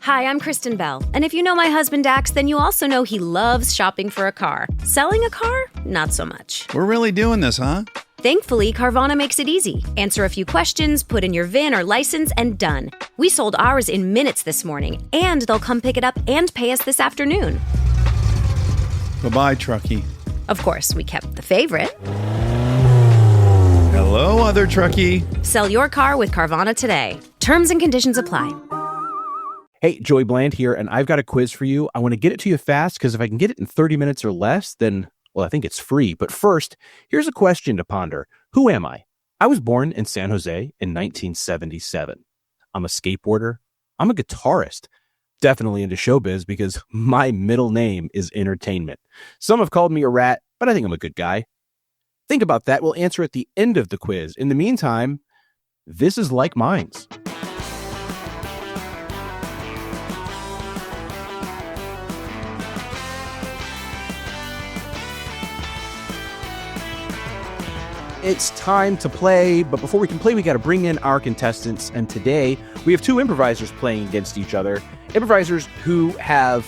Hi, I'm Kristen Bell, and if you know my husband Dax, then you also know he loves shopping for a car. Selling a car? Not so much. We're really doing this, huh? Thankfully, Carvana makes it easy. Answer a few questions, put in your VIN or license, and done. We sold ours in minutes this morning, and they'll come pick it up and pay us this afternoon. Bye-bye, truckie. Of course, we kept the favorite. Hello, other truckie. Sell your car with Carvana today. Terms and conditions apply. Hey, Joey Bland here, and I've got a quiz for you. I want to get it to you fast because if I can get it in 30 minutes or less, then, well, I think it's free. But first, here's a question to ponder. Who am I? I was born in San Jose in 1977. I'm a skateboarder. I'm a guitarist. Definitely into showbiz because my middle name is entertainment. Some have called me a rat, but I think I'm a good guy. Think about that. We'll answer at the end of the quiz. In the meantime, this is Likeminds. It's time to play, but before we can play, we got to bring in our contestants. And today, we have two improvisers playing against each other. Improvisers who have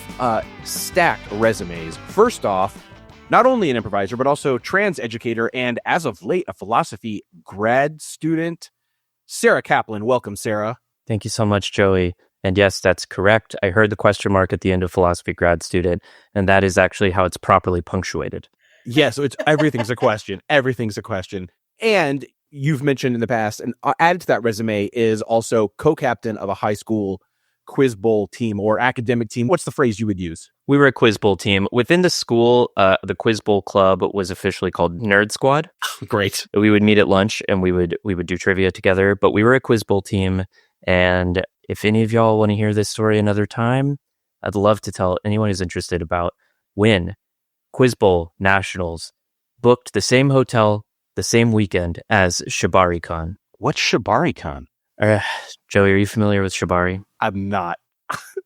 stacked resumes. First off, not only an improviser, but also trans educator and, as of late, a philosophy grad student. Sara Caplan. Welcome, Sara. Thank you so much, Joey. And yes, that's correct. I heard the question mark at the end of philosophy grad student, and that is actually how it's properly punctuated. Yeah, so it's everything's a question. Everything's a question. And you've mentioned in the past, and added to that resume is also co-captain of a high school quiz bowl team or academic team. What's the phrase you would use? We were a quiz bowl team. Within the school, the quiz bowl club was officially called Nerd Squad. Great. We would meet at lunch and we would do trivia together, but we were a quiz bowl team. And if any of y'all want to hear this story another time, I'd love to tell anyone who's interested about when Quiz Bowl Nationals booked the same hotel the same weekend as ShibariCon. What's ShibariCon? Joey, are you familiar with Shibari? I'm not.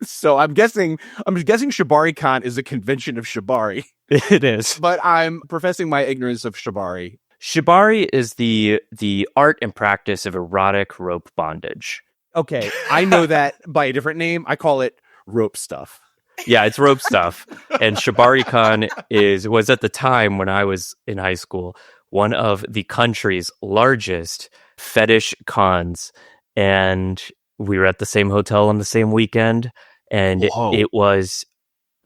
So I'm guessing ShibariCon is a convention of Shibari. It is. But I'm professing my ignorance of Shibari. Shibari is the art and practice of erotic rope bondage. Okay, I know that by a different name. I call it rope stuff. Yeah, it's rope stuff. And ShibariCon was at the time when I was in high school, one of the country's largest fetish cons. And we were at the same hotel on the same weekend. And it was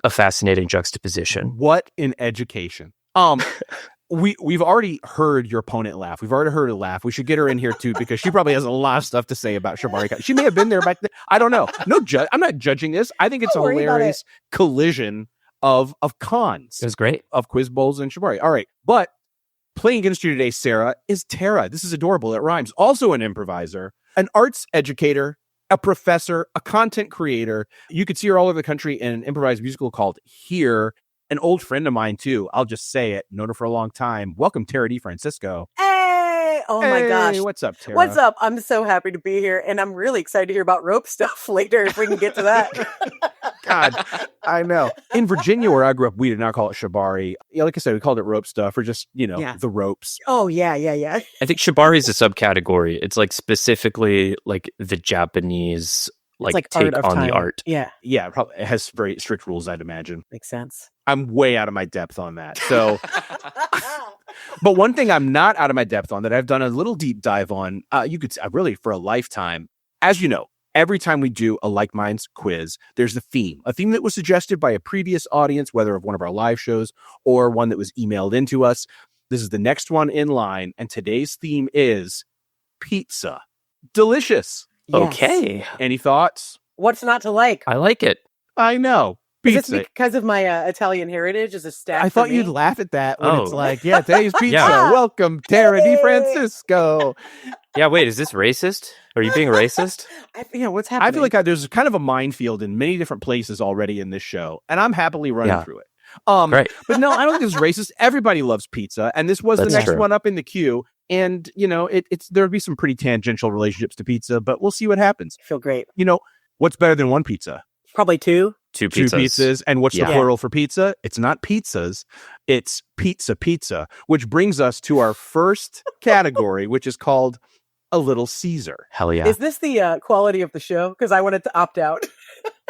a fascinating juxtaposition. What an education. We've already heard your opponent laugh. We've already heard her laugh. We should get her in here too because she probably has a lot of stuff to say about ShibariCon. She may have been there back then. I don't know. I'm not judging this. I think it's a hilarious collision of cons. It was great. Of quiz bowls and Shibari. All right. But playing against you today, Sara, is Tara. This is adorable. It rhymes. Also an improviser, an arts educator, a professor, a content creator. You could see her all over the country in an improvised musical called Here. An old friend of mine, too. I'll just say it. Known her for a long time. Welcome, Tara DeFrancisco. Hey! Oh, my gosh. What's up, Tara? What's up? I'm so happy to be here, and I'm really excited to hear about rope stuff later if we can get to that. God, I know. In Virginia, where I grew up, we did not call it Shibari. Yeah, like I said, we called it rope stuff or just, the ropes. Oh, yeah. I think Shibari is a subcategory. It's like specifically like the Japanese like take on the art. Yeah. Yeah, it has very strict rules, I'd imagine. Makes sense. I'm way out of my depth on that. So, but one thing I'm not out of my depth on that I've done a little deep dive on, you could really for a lifetime, as you know, every time we do a Likeminds quiz, there's a theme that was suggested by a previous audience, whether of one of our live shows or one that was emailed into us. This is the next one in line. And today's theme is pizza. Delicious. Yes. Okay. Any thoughts? What's not to like? I like it. I know. Is this because of my Italian heritage as a staff? I thought you'd laugh at that when it's like, yeah, today's pizza. Yeah. Welcome, Tara DeFrancisco. Yeah, wait, is this racist? Are you being racist? What's happening? I feel like there's kind of a minefield in many different places already in this show, and I'm happily running through it. Right. But no, I don't think this is racist. Everybody loves pizza, and this was the next one up in the queue. And, there would be some pretty tangential relationships to pizza, but we'll see what happens. I feel great. What's better than one pizza? Probably two. Two pizzas. And what's the plural for pizza? It's not pizzas. It's pizza, which brings us to our first category, which is called A Little Caesar. Hell yeah. Is this the quality of the show? Because I wanted to opt out.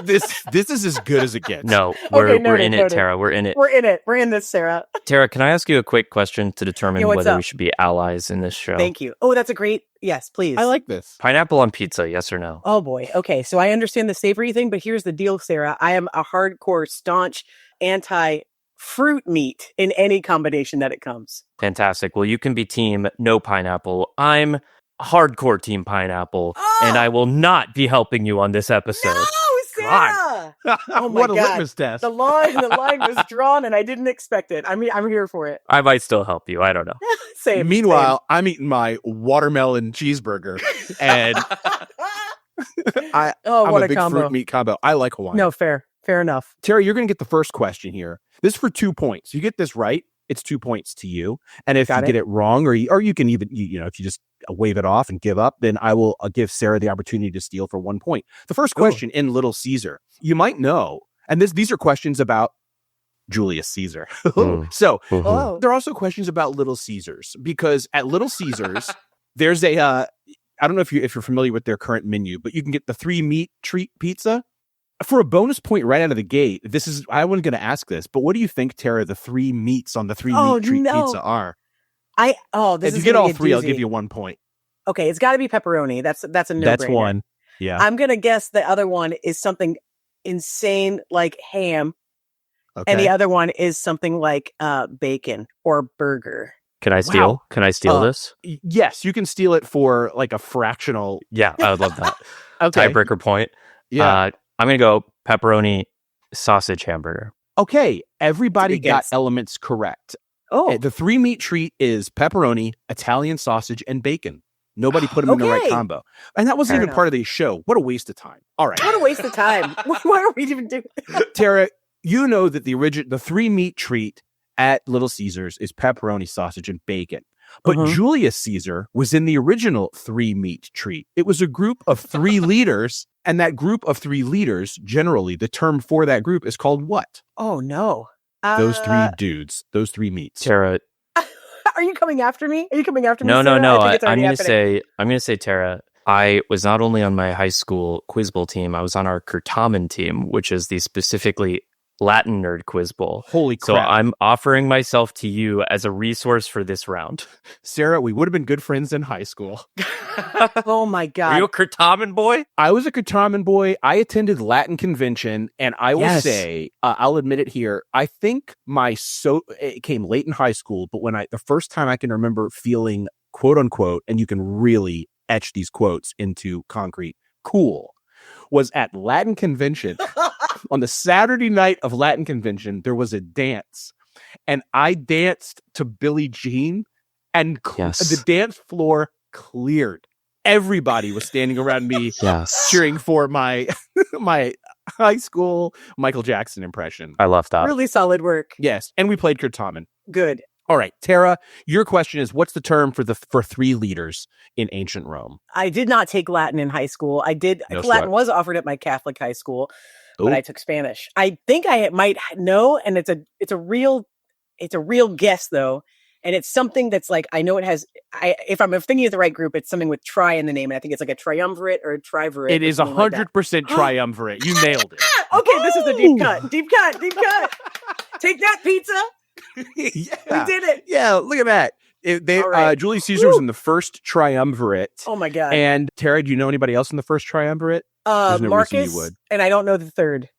This is as good as it gets. No, we're noted, in it, noted. Tara. We're in it. We're in it. We're in this, Sarah. Tara, can I ask you a quick question to determine Yeah, what's whether up? we should be allies in this show? Thank you. Oh, that's a great. Yes, please. I like this. Pineapple on pizza, yes or no? Oh boy. Okay, so I understand the savory thing, but here's the deal, Sarah. I am a hardcore, staunch anti-fruit meat in any combination that it comes. Fantastic. Well, you can be team no pineapple. I'm hardcore team pineapple, and I will not be helping you on this episode. No, Sarah! Oh my What a God. litmus test. The line was drawn, and I didn't expect it. I mean, I'm here for it. I might still help you. I don't know. Same. Meanwhile, I'm eating my watermelon cheeseburger, and I'm what a a big combo. fruit meat combo. I like Hawaiian. No, fair enough. Terry, you're going to get the first question here. This is for 2 points. You get this right, it's 2 points to you. And if you get it wrong, or you can even, if you just wave it off and give up, then I will give Sarah the opportunity to steal for 1 point. The first question in Little Caesar, you might know, and these are questions about Julius Caesar. So there are also questions about Little Caesars, because at Little Caesars, there's a, I don't know if you're familiar with their current menu, but you can get the 3 meat treat pizza. For a bonus point right out of the gate, I wasn't going to ask this, but what do you think, Tara, the 3 meats on the 3 meat treat pizza are? If you get all 3, I'll give you 1 point. Okay, it's got to be pepperoni. That's a no-brainer. That's one. Yeah. I'm going to guess the other one is something insane like ham. Okay. And the other one is something like bacon or burger. Can I steal? Wow. Can I steal this? Yes, you can steal it for like a fractional. Yeah, I would love that. Okay. Tiebreaker point. Yeah. I'm going to go pepperoni sausage hamburger. Okay. Everybody That's a good got guess. elements correct. Oh, The 3 meat treat is pepperoni, Italian sausage, and bacon. Nobody put them in the right Okay. combo. And that wasn't Fair even part of the show. What a waste of time. All right. what a waste of time. Why are we even doing Tara, you know that the 3 meat treat at Little Caesars is pepperoni, sausage, and bacon. But Julius Caesar was in the original 3 meat treat. It was a group of 3 leaders, and that group of 3 leaders, generally, the term for that group is called what? Oh, no. Those 3 dudes, those 3 meats. Tara. Are you coming after me? Are you coming after me? No. Sarah? I think it's I'm already happening. going to say, Tara, I was not only on my high school quiz bowl team, I was on our Curtamen team, which is the specifically Latin nerd quiz bowl. Holy crap. So I'm offering myself to you as a resource for this round. Sarah, we would have been good friends in high school. Oh, my God. Are you a Curtamen boy? I was a Curtamen boy. I attended Latin convention, and I will say, I'll admit it here, I think it came late in high school, but the first time I can remember feeling, quote unquote, and you can really etch these quotes into concrete, cool, was at Latin convention. On the Saturday night of Latin convention, there was a dance, and I danced to Billie Jean, and the dance floor cleared. Everybody was standing around me cheering for my high school Michael Jackson impression. I love that. Really solid work. Yes, and we played Curtamen. Good. All right, Tara, your question is, what's the term for 3 leaders in ancient Rome? I did not take Latin in high school. No Latin sweat. was offered at my Catholic high school, but I took Spanish. I think I might know, and it's a real guess though, and it's something that's like, I know it has. If I'm thinking of the right group, it's something with tri in the name, and I think it's like a triumvirate or a trivirate. It is 100% triumvirate. You nailed it. Okay, this is a deep cut. Deep cut. Take that, pizza. Yeah. We did it. Yeah, look at that. All right. Julius Caesar was in the first triumvirate. Oh my God. And Tara, do you know anybody else in the first triumvirate? There's no reason Marcus, you would. and I don't know the third.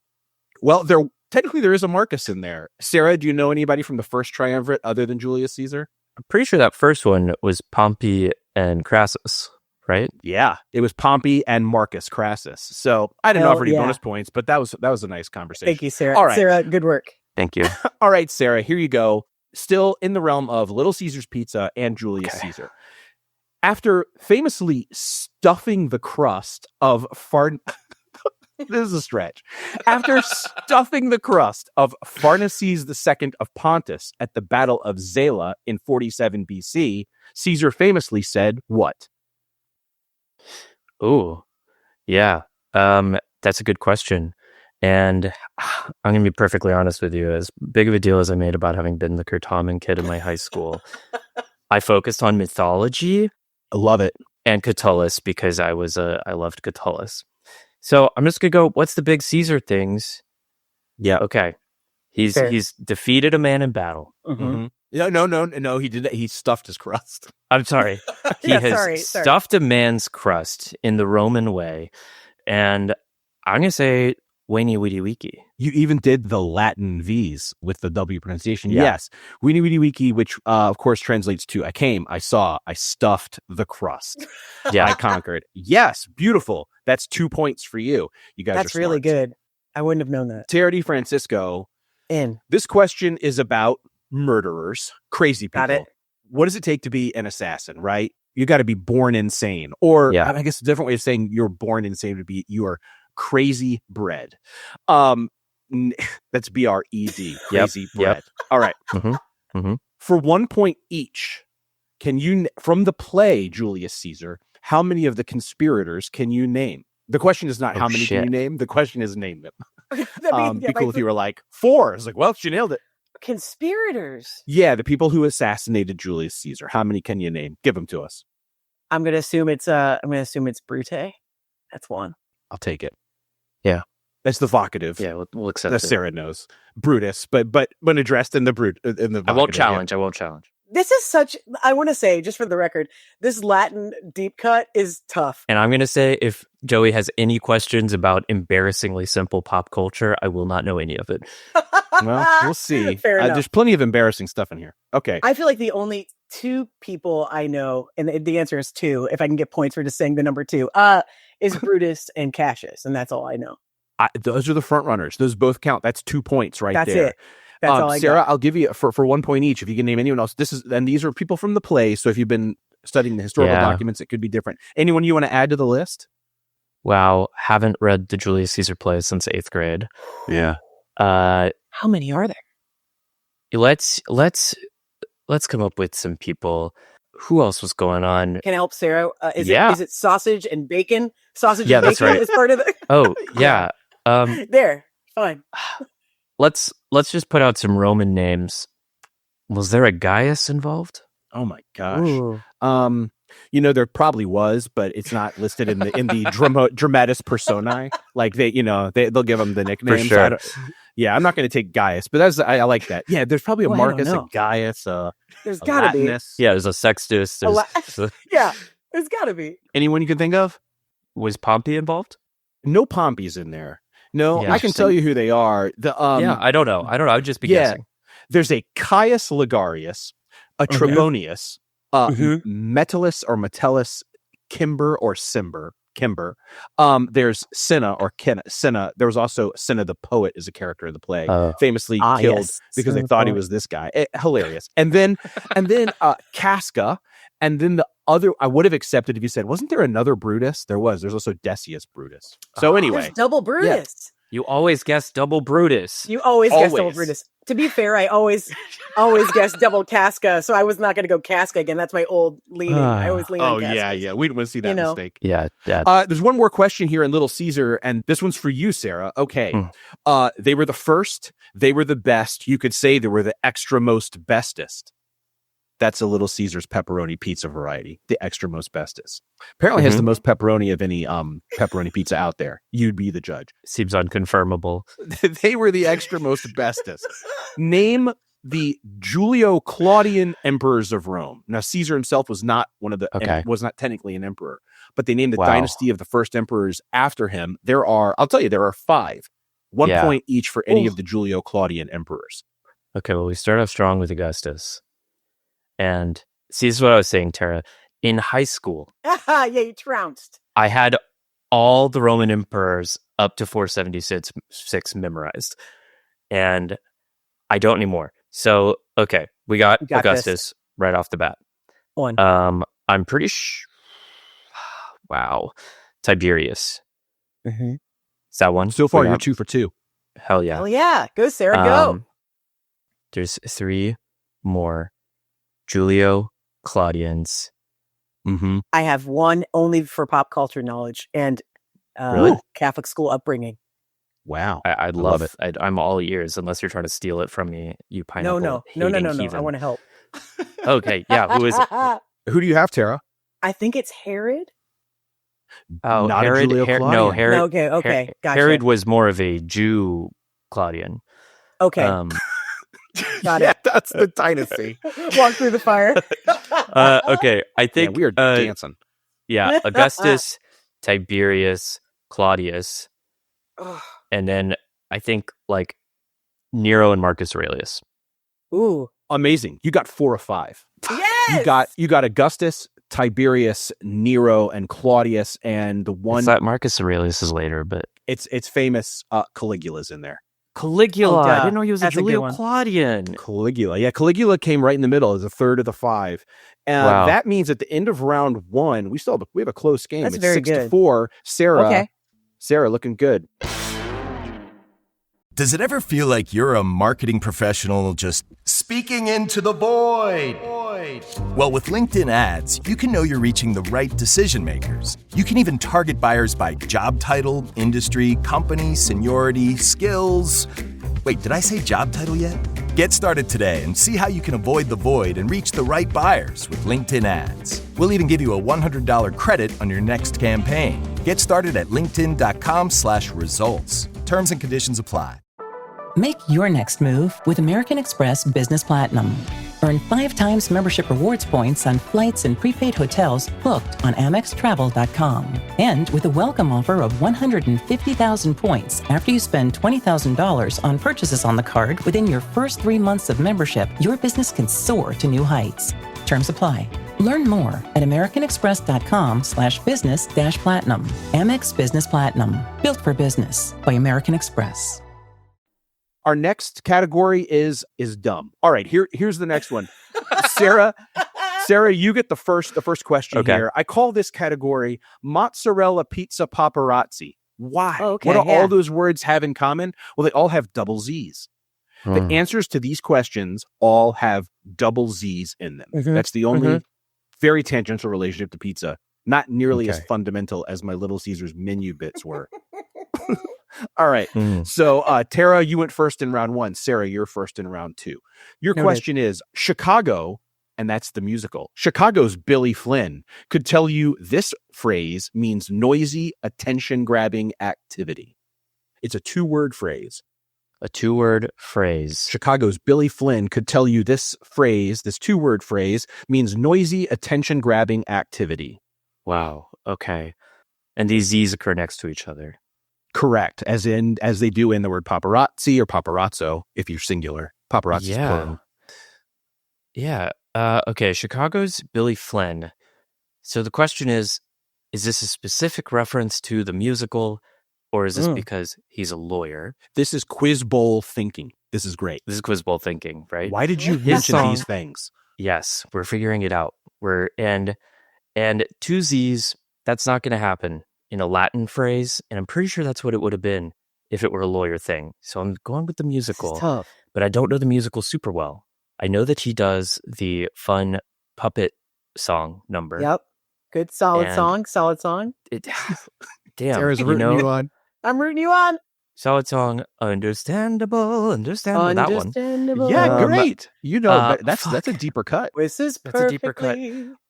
Well, technically there is a Marcus in there. Sarah, do you know anybody from the first triumvirate other than Julius Caesar? I'm pretty sure that first one was Pompey and Crassus, right? Yeah, it was Pompey and Marcus Crassus. So I didn't offer any bonus points, but that was a nice conversation. Thank you, Sarah. All right. Sarah, good work. Thank you. All right, Sarah, here you go. Still in the realm of Little Caesar's Pizza and Julius Caesar. After famously stuffing the crust of this is a stretch. After stuffing the crust of Pharnaces II of Pontus at the Battle of Zela in 47 BC, Caesar famously said what? Oh, yeah. That's a good question. And I'm going to be perfectly honest with you. As big of a deal as I made about having been the Curtamen kid in my high school, I focused on mythology. I love it. And Catullus because I loved Catullus. So I'm just gonna go. What's the big Caesar things? Yeah. Okay. Fair. He's defeated a man in battle. Mm-hmm. No. He did that. He stuffed his crust. I'm sorry. He Yeah, has sorry. stuffed a man's crust in the Roman way, and I'm gonna say Weenie Weedy Wiki. You even did the Latin V's with the W pronunciation. Yeah. Yes. Weenie Weedy Wiki, which of course translates to I came, I saw, I stuffed the crust. Yeah. I conquered. Yes. Beautiful. That's 2 points for you. You guys That's are really smart. good. I wouldn't have known that. Sara DeFrancisco, In. this question is about murderers, crazy people. Got it. What does it take to be an assassin, right? You got to be born insane. Or Yeah. I guess a different way of saying you're born insane would be you are crazy bred. That's B-R-E-D, crazy bred. All right. For 1 point each, can you, from the play Julius Caesar, how many of the conspirators can you name? The question is not how many can you name. The question is name them. Be cool if you were like 4. It's like, well, she nailed it. Conspirators. Yeah, the people who assassinated Julius Caesar. How many can you name? Give them to us. I'm gonna assume it's Brute. That's one. I'll take it. Yeah, that's the vocative. Yeah, we'll accept that. it. Sarah knows Brutus, but when addressed in the vocative, I won't challenge. Yeah. I won't challenge. This is such. I want to say, just for the record, this Latin deep cut is tough. And I'm going to say, if Joey has any questions about embarrassingly simple pop culture, I will not know any of it. Well, we'll see. Fair enough. There's plenty of embarrassing stuff in here. Okay. I feel like the only 2 people I know, and the answer is 2, if I can get points for just saying the number 2, is Brutus and Cassius, and that's all I know. Those are the front runners. Those both count. That's 2 points right that's there. That's it. That's all I got. Sarah, I'll give you for 1 point each if you can name anyone else. These are people from the play, so if you've been studying the historical documents, it could be different. Anyone you want to add to the list? Wow, haven't read the Julius Caesar plays since 8th grade. Yeah. How many are there? Let's come up with some people. Who else was going on? Can I help Sarah? Is it sausage and bacon? Sausage and bacon that's right. is part of the. Oh yeah. There, fine. Let's just put out some Roman names. Was there a Gaius involved? Oh my gosh. Ooh. There probably was, but it's not listed in the dramatis personae. Like they'll give them the nickname. For sure. I'm not going to take Gaius, but I like that. Yeah, there's probably a Marcus, a Gaius, there's got to be. Yeah, there's a Sextus. Yeah, there's got to be. Anyone you can think of? Was Pompey involved? No Pompey's in there. No, I can tell you who they are. I don't know. I would just be guessing. There's a Caius Ligarius, a Trebonius, Metellus or Metellus, Kimber or Kimber. There's Cinna or Cinna. There was also Cinna the poet is a character in the play, famously killed because they thought he was this guy. Hilarious. And then Casca, and then the other I would have accepted if you said, wasn't there another Brutus? There was. There's also Decius Brutus. So anyway, there's double Brutus. You always guess double Brutus. You always guess double Brutus. To be fair, I always guess double Casca, so I was not going to go Casca again. That's my old leaning. I always lean on Casca. Yeah. We didn't want to see that mistake. Yeah. There's one more question here in Little Caesar, and this one's for you, Sarah. Okay. They were the first. They were the best. You could say they were the extra most bestest. That's a Little Caesar's pepperoni pizza variety, the extra most bestest. Apparently has the most pepperoni of any pepperoni pizza out there. You'd be the judge. Seems unconfirmable. They were the extra most bestest. Name the Julio-Claudian emperors of Rome. Now, Caesar himself was not was not technically an emperor, but they named the dynasty of the first emperors after him. There are 5. 1 point each for any of the Julio-Claudian emperors. Okay, well, we start off strong with Augustus. And see, this is what I was saying, Tara. In high school, you trounced. I had all the Roman emperors up to 476 memorized, and I don't anymore. So, okay, we got Augustus right off the bat. One. I'm pretty wow, Tiberius. Mm-hmm. Is that one? So far, you're 2 for 2. Hell yeah! Hell yeah! Go, Sarah. Go. There's 3 more. Julio Claudians. I have one only for pop culture knowledge and Catholic school upbringing. Wow. I love it. I'm all ears unless you're trying to steal it from me, you pineapple. No. Heathen. I want to help. Okay, yeah. Who is it? Who do you have, Tara? I think it's Herod. Oh, Not Herod. a Julio-Claudian. Herod. Okay, gotcha. Herod was more of a Jew Claudian. Okay, got it. That's the dynasty. Walk through the fire. Okay, I think we are dancing. Yeah, Augustus, Tiberius, Claudius, and then I think like Nero and Marcus Aurelius. Ooh, Amazing! You got 4 of 5. yes. You got Augustus, Tiberius, Nero, and Claudius, and the one. I thought Marcus Aurelius is later, but It's famous. Caligula's in there. Caligula. Oh, I didn't know he was that's a a good one. Julio-Claudian. Caligula. Yeah, Caligula came right in the middle as a third of the 5. Wow. That means at the end of round 1, we have a close game. That's It's very 6-4. Sarah. Okay. Sarah looking good. Does it ever feel like you're a marketing professional just speaking into the void? Well, with LinkedIn ads, you can know you're reaching the right decision makers. You can even target buyers by job title, industry, company, seniority, skills. Wait, did I say job title yet? Get started today and see how you can avoid the void and reach the right buyers with LinkedIn ads. We'll even give you a $100 credit on your next campaign. Get started at linkedin.com/results. Terms and conditions apply. Make your next move with American Express Business Platinum. Earn 5 times membership rewards points on flights and prepaid hotels booked on AmexTravel.com. And with a welcome offer of 150,000 points after you spend $20,000 on purchases on the card within your first 3 months of membership, your business can soar to new heights. Terms apply. Learn more at americanexpress.com/business-platinum. Amex Business Platinum. Built for business by American Express. Our next category is dumb. All right, here's the next one. Sarah, you get the first question here. I call this category mozzarella pizza paparazzi. Why? What do all those words have in common? Well, they all have double Z's. The answers to these questions all have double Z's in them. That's the only very tangential relationship to pizza. Not nearly as fundamental as my Little Caesars menu bits were. All right. So, Tara, you went first in round 1. Sarah, you're first in round 2. Your question is Chicago, and that's the musical. Chicago's Billy Flynn could tell you this phrase means noisy, attention-grabbing activity. It's a 2-word phrase. A 2-word phrase. Chicago's Billy Flynn could tell you this phrase, this 2-word phrase, means noisy, attention-grabbing activity. Wow. Okay. And these Z's occur next to each other. Correct. As they do in the word paparazzi or paparazzo, if you're singular. Paparazzi is plural. Yeah. Okay. Chicago's Billy Flynn. So the question is this a specific reference to the musical, or is this because he's a lawyer? This is quiz bowl thinking. This is great. This is quiz bowl thinking, right? Why did you mention these things? Yes, we're figuring it out. And 2 Z's, that's not going to happen in a Latin phrase, and I'm pretty sure that's what it would have been if it were a lawyer thing. So I'm going with the musical. This is tough. But I don't know the musical super well. I know that he does the fun puppet song number. Yep. Good, solid song. Damn. Sarah's rooting you on. I'm rooting you on. Solid song. Understandable. That one. Yeah, great. That's a deeper cut. This is That's a deeper cut.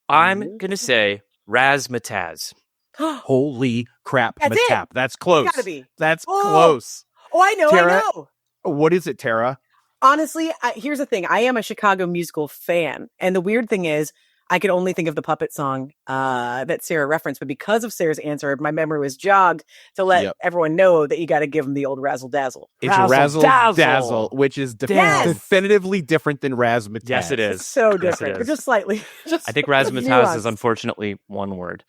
I'm going to say razzmatazz. Holy crap, That's Matap. That's close. It's gotta be. That's close. Oh, I know, Tara, I know. What is it, Tara? Honestly, here's the thing. I am a Chicago musical fan. And the weird thing is, I could only think of the puppet song that Sarah referenced. But because of Sarah's answer, my memory was jogged to let everyone know that you got to give them the old razzle-dazzle. It's razzle-dazzle, which is definitively different than razzmatazz. Yes, it is. It's so different. But just slightly. I think razzmatazz is unfortunately one word.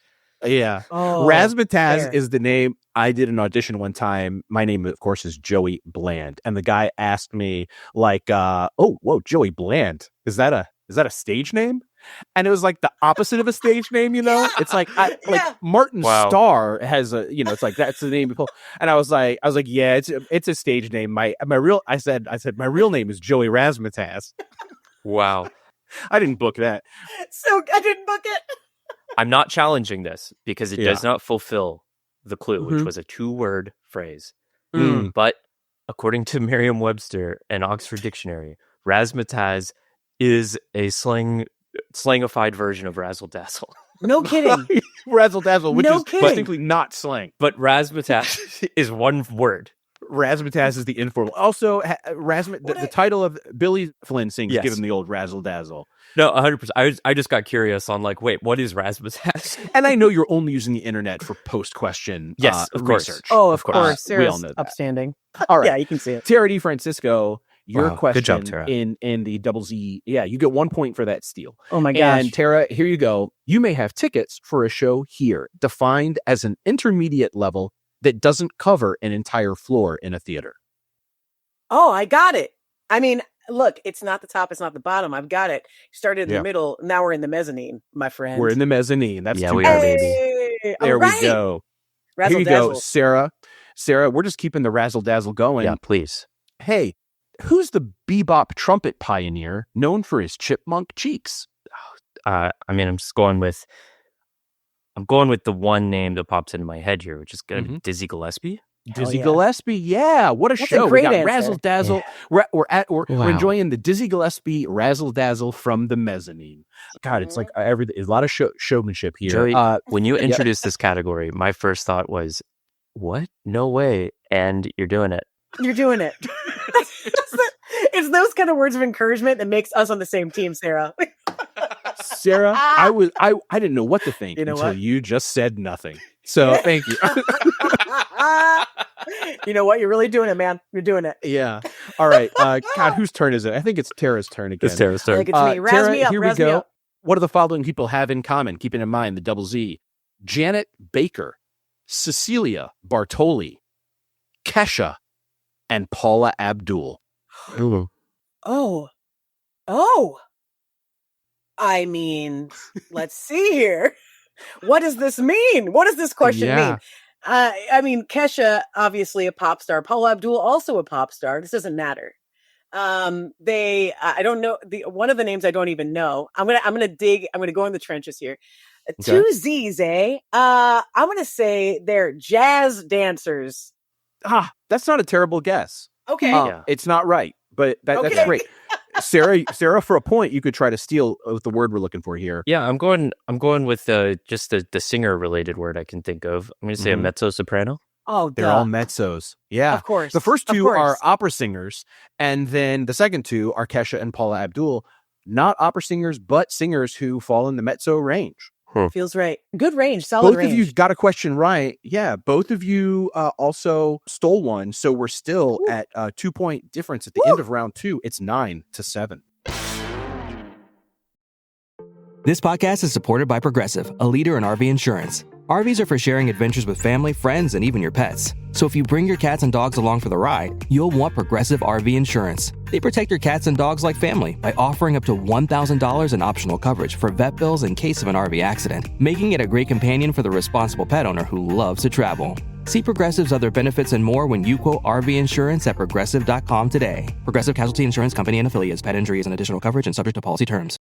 Yeah. Oh, razzmatazz is the name. I did an audition one time. My name, of course, is Joey Bland. And the guy asked me, like, Joey Bland. Is that a stage name? And it was like the opposite of a stage name, you know? It's like Martin Starr has a, it's like that's the name people. And I was like, yeah, it's a stage name. I said my real name is Joey Razzmatazz. Wow. I didn't book that. So I didn't book it. I'm not challenging this because it does not fulfill the clue, which was a 2-word phrase. But according to Merriam-Webster and Oxford Dictionary, razzmatazz is a slangified version of razzle-dazzle. No kidding. Razzle dazzle, which No is kidding. distinctly not slang. But razzmatazz is one word. Razzmatazz is the informal. Also, the title of Billy Flynn sings, Yes. give him the old razzle dazzle. No, 100%. I just got curious on like, wait, what is razzmatazz? And I know you're only using the internet for post-question Yes, of course. research. Oh, of course. We all Sarah's know that. upstanding. All right. Yeah, you can see it. Tara DeFrancisco, your Wow, question good job, Tara. in the double Z. Yeah, you get 1 point for that steal. Oh my gosh. And Tara, here you go. You may have tickets for a show here, defined as an intermediate level that doesn't cover an entire floor in a theater. Oh, I got it. I mean, look, it's not the top, it's not the bottom. I've got it. Started in the middle. Now we're in the mezzanine, my friend. We're in the mezzanine. That's Yeah, two we are, points. baby. There All right. we go. Razzle Here you go, dazzle. Sarah. Sarah, we're just keeping the razzle dazzle going. Yeah, please. Hey, who's the bebop trumpet pioneer known for his chipmunk cheeks? I mean, I'm going with the one name that pops into my head here, which is going to be Dizzy Gillespie. Dizzy yeah. Gillespie, yeah, what a That's show! a great We got answer. razzle dazzle. Yeah. We're Wow. enjoying the Dizzy Gillespie razzle dazzle from the mezzanine. God, it's like everything. A lot of showmanship here. Joey, when you introduced this category, my first thought was, "What? No way!" And you're doing it. You're doing it. It's those kind of words of encouragement that makes us on the same team, Sarah. Sarah, I didn't know what to think You know until what? you just said nothing. So thank you. You know what? You're really doing it, man. You're doing it. Yeah. All right. God, whose turn is it? I think it's Tara's turn again. It's Tara's I turn. think it's me. Razz Tara, me up. here Razz we me go. up. What do the following people have in common? Keeping in mind the double Z. Janet Baker, Cecilia Bartoli, Kesha, and Paula Abdul. Oh. I mean, let's see here. What does this mean? What does this question mean? I mean, Kesha, obviously a pop star. Paula Abdul, also a pop star. This doesn't matter. I don't know one of the names I don't even know. I'm gonna dig. I'm gonna go in the trenches here. Okay. Two Z's, eh? I'm gonna say they're jazz dancers. That's not a terrible guess. Okay. Yeah. It's not right, but that's Okay. great. Sarah, for a point, you could try to steal with the word we're looking for here. Yeah, I'm going with just the singer related word I can think of. I'm going to say a mezzo soprano. Oh, They're duh. all mezzos. Yeah. Of course. The first Of two course. are opera singers, and then the second two are Kesha and Paula Abdul, not opera singers, but singers who fall in the mezzo range. Feels right. Good range. Solid Both range. of you got a question right. Yeah, both of you also stole one, so we're still at a 2-point difference at the end of round 2. It's 9-7. This podcast is supported by Progressive, a leader in RV insurance. RVs are for sharing adventures with family, friends, and even your pets. So if you bring your cats and dogs along for the ride, you'll want Progressive RV insurance. They protect your cats and dogs like family by offering up to $1,000 in optional coverage for vet bills in case of an RV accident, making it a great companion for the responsible pet owner who loves to travel. See Progressive's other benefits and more when you quote RV insurance at Progressive.com today. Progressive Casualty Insurance Company and Affiliates. Pet injury is an additional coverage and subject to policy terms.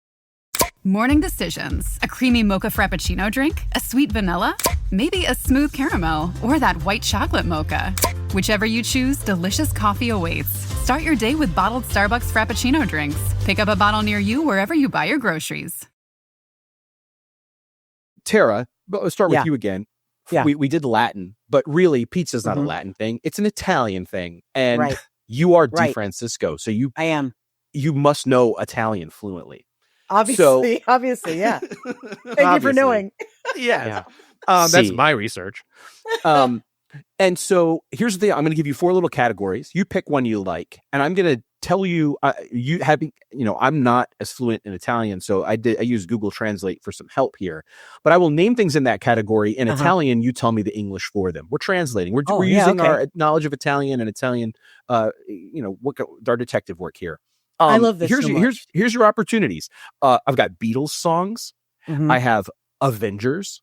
Morning decisions. A creamy mocha frappuccino drink? A sweet vanilla? Maybe a smooth caramel? Or that white chocolate mocha? Whichever you choose, delicious coffee awaits. Start your day with bottled Starbucks Frappuccino drinks. Pick up a bottle near you wherever you buy your groceries. Tara, let's start with you again. Yeah. We did Latin, but really pizza's not a Latin thing. It's an Italian thing. And Right. you are Right. DeFrancisco, so I am. you must know Italian fluently. Obviously, yeah. Thank you for knowing. Yeah. See. That's my research. And so here's the thing. I'm going to give you 4 little categories. You pick one you like, and I'm going to tell you, I'm not as fluent in Italian, so I use Google Translate for some help here, but I will name things in that category in Italian. You tell me the English for them. We're translating. We're using our knowledge of Italian and Italian, our detective work here. I love this. Here's your opportunities. I've got Beatles songs. I have Avengers.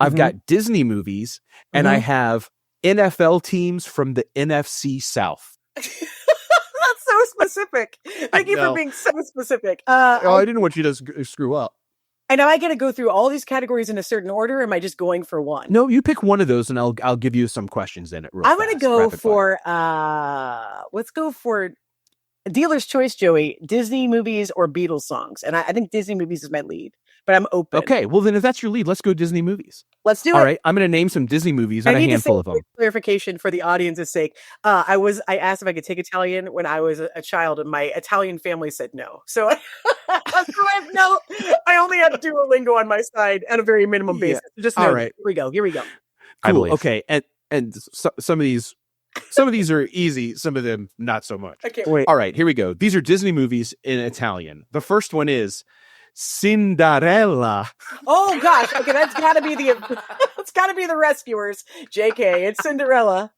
I've got Disney movies, and I have NFL teams from the NFC South. That's so specific. Thank you for being so specific. I didn't want you to screw up. And am I going to go through all these categories in a certain order, or am I just going for one? No, you pick one of those, and I'll give you some questions in it. I'm going to go for let's go for dealer's choice, Joey. Disney movies or Beatles songs, and I think Disney movies is my lead. but I'm open. Okay, well then if that's your lead, let's go Disney movies. Let's do it. All right, I'm going to name some Disney movies and a handful of them. Clarification for the audience's sake. I asked if I could take Italian when I was a child, and my Italian family said no. So I only had Duolingo on my side at a very minimum basis. Just know. All right. Here we go. Cool. Okay, and some of these are easy, some of them not so much. Okay, wait. All right, here we go. These are Disney movies in Italian. The first one is Cinderella. Oh gosh. Okay, that's got to be the Rescuers. JK, it's Cinderella.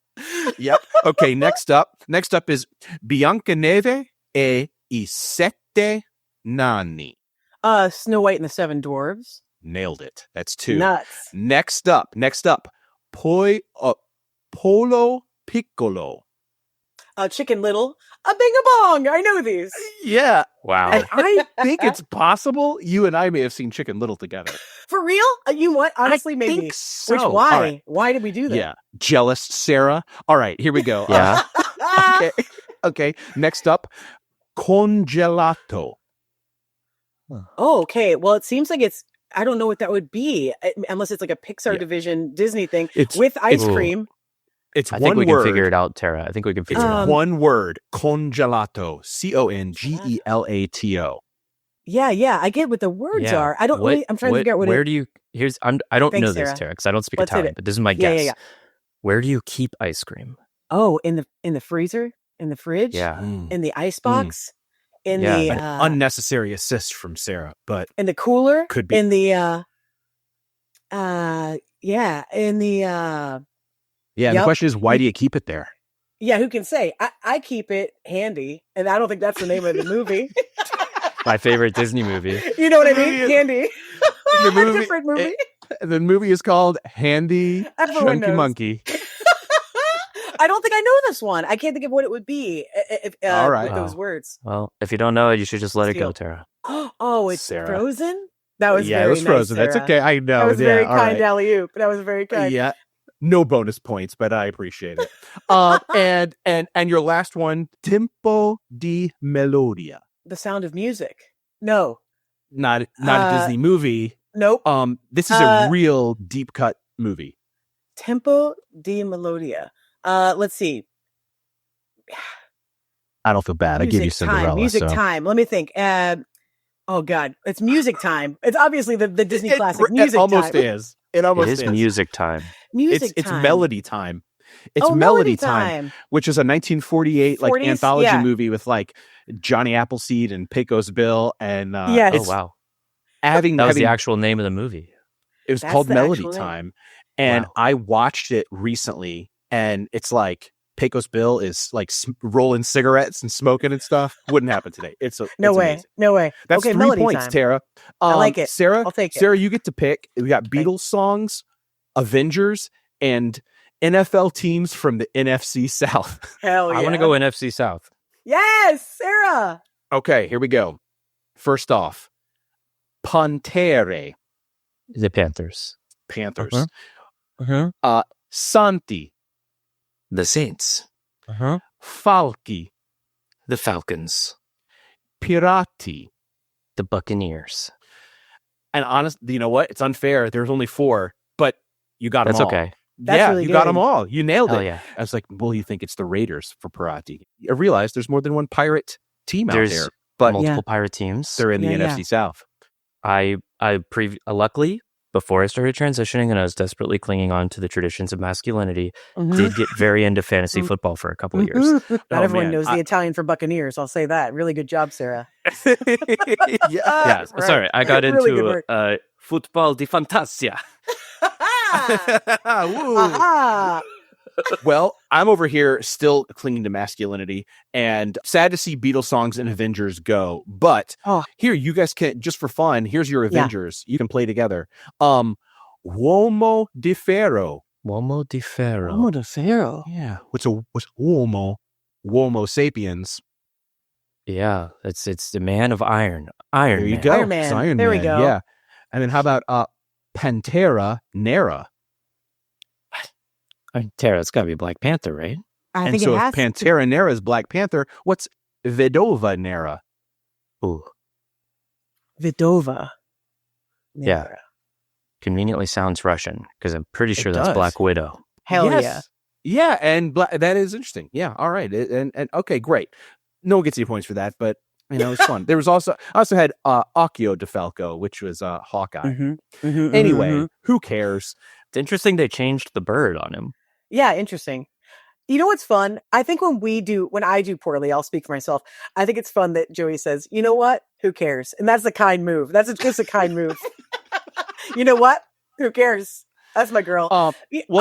Yep. Okay, next up is Biancaneve e I Sette Nani. Snow White and the Seven Dwarves. Nailed it. That's 2. Nuts. Next up, Polo Piccolo. Chicken Little. A Bing a Bong. I know these. Yeah. Wow. And I think it's possible you and I may have seen Chicken Little together. For real? You what? Honestly, I maybe. think so. Which, why? Right. Why did we do that? Yeah. Jealous Sarah. All right, here we go. Yeah. Okay. Next up, Congelato. Oh, okay. Well, it seems like I don't know what that would be, unless it's like a Pixar division Disney thing with ice cream. It's I one think we word. can figure it out, Tara. I think we can figure it out. One word. Congelato. Congelato. Yeah. I get what the words are. I don't really. I'm trying to figure out what. Where do you? I don't know this, Sarah. Tara, because I don't speak Let's hit Italian. it. But this is my guess. Yeah. Where do you keep ice cream? Oh, in the freezer, in the fridge, Yeah. in the ice box, in Yeah. the An unnecessary assist from Sarah, but in the cooler, could be in the in the Yeah, and the question is, why do you keep it there? Yeah, who can say? I keep it handy, and I don't think that's the name of the movie. My favorite Disney movie. You know what I mean? Handy. The movie, different movie. The movie is called Handy Everyone Chunky knows. Monkey. I don't think I know this one. I can't think of what it would be All right. with those words. Well, if you don't know it, you should just let it go, Tara. Oh, it's Sarah. Frozen? That was Yeah, very it was nice, Frozen. That's Sarah. okay. I know. That was yeah, very all kind, right. alley-oop. That was very kind. Yeah. No bonus points, but I appreciate it. And your last one, Tempo di Melodia. The Sound of Music. No. Not a Disney movie. Nope. This is a real deep cut movie. Tempo di Melodia. Let's see. I don't feel bad. I give you Cinderella. Music time. Let me think. Oh God, it's music time. It's obviously the Disney classic. Music It almost time. is. It almost is music time. Music it's time. Melody Time. It's Melody Time, which is a 1948 like 40s? anthology Yeah. movie with like Johnny Appleseed and Pecos Bill and Yes. Oh wow. That was the actual name of the movie. It was That's called the Melody actual name. Time, and Wow. I watched it recently, and it's like Pecos Bill is like rolling cigarettes and smoking and stuff. Wouldn't happen today. It's No it's way. amazing. No way. That's okay, 3 Melody points, time. Tara. I like it. Sarah. I'll take it. Sarah, you get to pick. We got Beatles songs, Avengers, and NFL teams from the NFC South. Hell yeah. I want to go NFC South. Yes, Sarah. Okay, here we go. First off, Pantere, The Panthers. Panthers. Uh-huh. Santi, The Saints. Falchi, The Falcons. Pirati. The Buccaneers. And honest, you know what? It's unfair. There's only 4, but you got them That's all. okay. That's yeah, really you got good. them all. You nailed Hell it. yeah. I was like, well, you think it's the Raiders for Pirati. I realized there's more than one pirate team There's out there, but multiple pirate teams. they're in the Yeah, NFC South. Luckily, before I started transitioning and I was desperately clinging on to the traditions of masculinity, Mhm. did get very into fantasy Mhm. football for a couple of years. Not Oh, everyone man. knows the Italian for Buccaneers. I'll say that. Really good job, Sarah. Yeah, Right. sorry. I got Really good into work. football di fantasia. Woo. Aha! Well, I'm over here still clinging to masculinity, and sad to see Beatles songs and Avengers go. But Oh. here, you guys can, just for fun, here's your Avengers. You can play together. Uomo di Ferro. Uomo di Ferro. Oh, the Pharaoh. Yeah. What's Uomo? Uomo sapiens. Yeah, it's the man of iron. Iron There you Man. go. Iron Man. It's Iron There we Man, go. Yeah. And then how about Pantera Nera? Tara, it's got to be Black Panther, right? I And think so it if has to. Pantera Nera is Black Panther, what's Vedova Nera? Ooh. Vidova. Yeah. Conveniently sounds Russian because I'm pretty sure that's does. Black Widow. Hell Yes. Yeah, and that is interesting. Yeah, all right. And okay, great. No one gets any points for that, but it's fun. There was I also had Accio DeFalco, which was Hawkeye. Anyway, who cares? It's interesting they changed the bird on him. Yeah, interesting. You know what's fun? I think when I do poorly, I'll speak for myself. I think it's fun that Joey says, "You know what? Who cares?" And that's a kind move. That's just a kind move. You know what? Who cares? That's my girl. Well,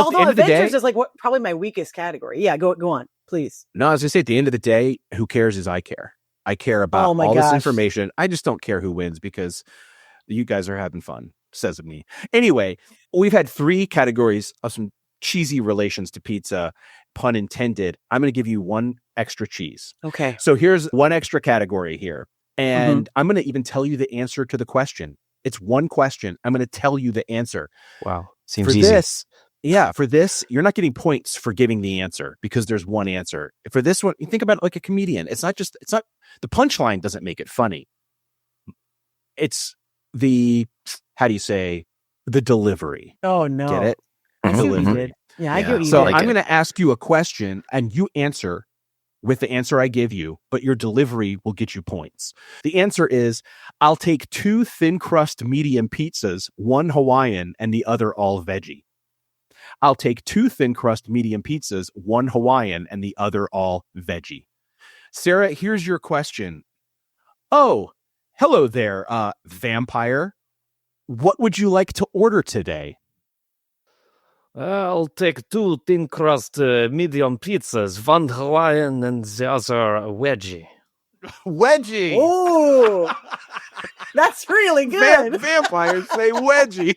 although at the end of the Adventures day, is like probably my weakest category. Yeah, go on, please. No, I was gonna say at the end of the day, who cares is I care. I care about all this information. I just don't care who wins because you guys are having fun, says of me. Anyway, we've had 3 categories of some cheesy relations to pizza, pun intended. I'm going to give you 1 extra cheese. Okay. So here's 1 extra category here. And I'm going to even tell you the answer to the question. It's 1 question. I'm going to tell you the answer. Wow. Seems easy. For this, you're not getting points for giving the answer because there's 1 answer. For this one, you think about it like a comedian. It's not the punchline doesn't make it funny. It's the delivery. Oh no. Get it? I see what you Delivery. did. Yeah, I get what you So did. I'm going to ask you a question and you answer with the answer I give you, but your delivery will get you points. The answer is, I'll take 2 thin crust medium pizzas, 1 Hawaiian and the other all veggie. I'll take 2 thin crust medium pizzas, 1 Hawaiian and the other all veggie. Sarah, here's your question. Oh, hello there, vampire. What would you like to order today? I'll take 2 thin crust medium pizzas, 1 Hawaiian and the other wedgie. Wedgie. Oh, that's really good. Vampires say wedgie.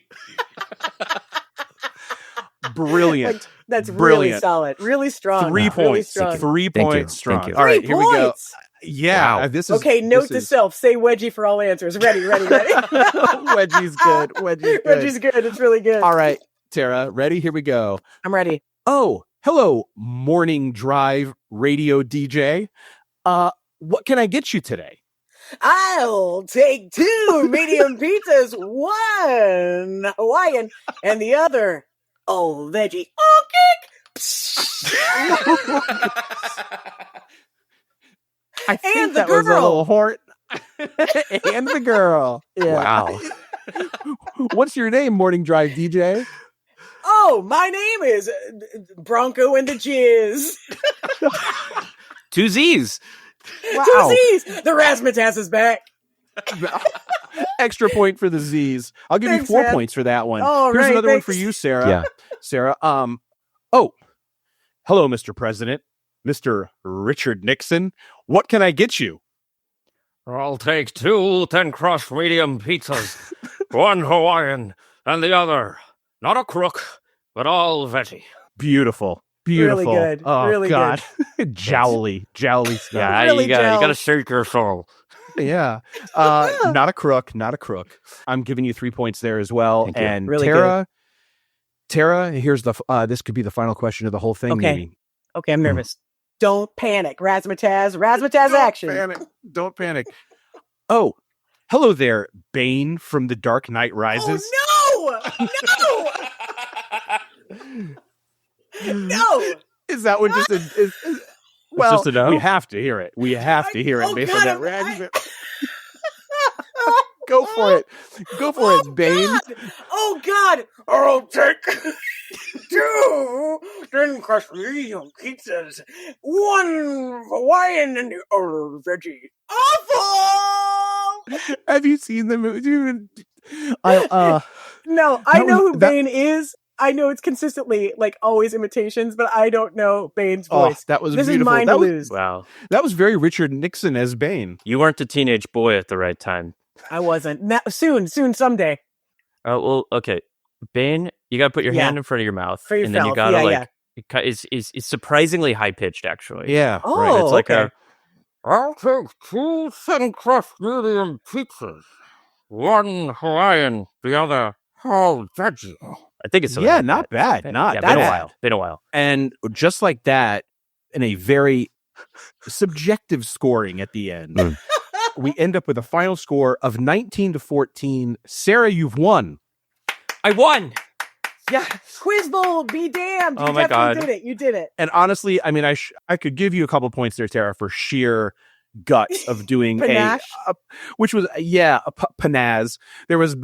Brilliant. Like, that's Brilliant. really solid. Really strong. 3 Really points. strong. 3 Thank points you. strong. Thank you. All right, 3 here we go. points. Yeah, Wow. this is Okay, note to self: say wedgie for all answers. Ready. Wedgie's good. Wedgie's good. Wedgie's good. It's really good. All right, Tara, ready? Here we go. I'm ready. Oh, hello, morning drive radio DJ. What can I get you today? I'll take 2 medium pizzas, 1 Hawaiian, and the other all veggie. Oh, I think And the that was a girl. little horn. And the girl. Yeah. Wow. What's your name, morning drive DJ? Oh, my name is Bronco and the Jizz. 2 Z's. Wow. 2 Z's. The Razzmatazz is back. Extra point for the Z's. I'll give Thanks, you 4 man. points for that one. All Here's right, another one thanks. for you, Sarah. Yeah. Sarah. Oh, hello, Mr. President, Mr. Richard Nixon. What can I get you? I'll take 2 thin crust medium pizzas, 1 Hawaiian and the other, not a crook, but all veggie. Beautiful. Really good. Oh, Really God. Jowly stuff. Yeah, Really you gotta gels. shake your soul. Yeah. Not a crook. I'm giving you 3 points there as well. Thank you. And Really Tara, here's this could be the final question of the whole thing. Okay. Maybe. Okay, I'm nervous. Don't panic. Razzmatazz action. Don't panic. Oh, hello there, Bane from The Dark Knight Rises. Oh, no! No! Is that one just is well, just a no? we have to hear it. We have to hear it Oh, based God, on that reaction. Go for it. Go for it, Bane. God. Oh, God. I'll take 2 thin crust medium pizzas, 1 Hawaiian, and the other veggie. Awful! Have you seen the movie? No, I know who that- Bane is. I know it's consistently like always imitations, but I don't know Bane's voice. that was this beautiful. is mine That to was- lose. Wow. That was very Richard Nixon as Bane. You weren't a teenage boy at the right time. I wasn't. Soon, someday. Oh, well, okay. Bane, you gotta put your Yeah. hand in front of your mouth. For your and then you mouth. gotta Yeah, it's surprisingly high pitched actually. Yeah. Oh, Right. It's like okay. I'll take 2 thin crust medium pizzas, 1 Hawaiian, the other all veggie. I think it's something Yeah, like not that. bad. Not yeah, bad. Been a while. And just like that, in a very subjective scoring at the end. we end up with a final score of 19-14. Sarah, you've won. I won. Yeah. Quiz Bowl, be damned. Oh my God. You did it. And honestly, I mean, I could give you a couple points there, Sarah, for sheer guts of doing which was panaz. There was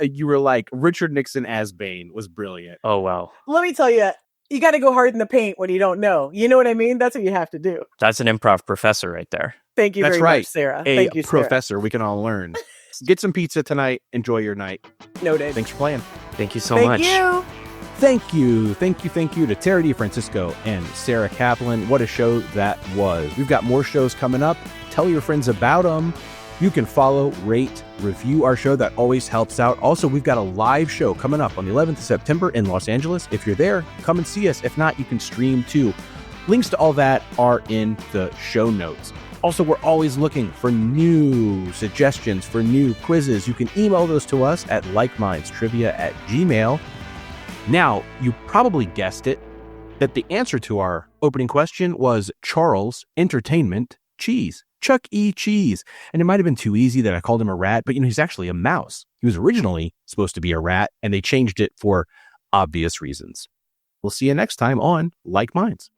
you were like Richard Nixon as Bane was brilliant. Oh wow. Let me tell you, you got to go hard in the paint when you don't know. You know what I mean? That's what you have to do. That's an improv professor right there. Thank you very much, Sarah. Thank you, Sarah. Professor. We can all learn. Get some pizza tonight. Enjoy your night. Noted. Thanks for playing. Thank you so much. Thank you to Tara DeFrancisco and Sara Caplan. What a show that was. We've got more shows coming up. Tell your friends about them. You can follow, rate, review our show. That always helps out. Also, we've got a live show coming up on the 11th of September in Los Angeles. If you're there, come and see us. If not, you can stream too. Links to all that are in the show notes. Also, we're always looking for new suggestions for new quizzes. You can email those to us at likemindstrivia@gmail.com. Now, you probably guessed it, that the answer to our opening question was Charles Entertainment Cheese. Chuck E. Cheese. And it might have been too easy that I called him a rat, but he's actually a mouse. He was originally supposed to be a rat, and they changed it for obvious reasons. We'll see you next time on Like Minds.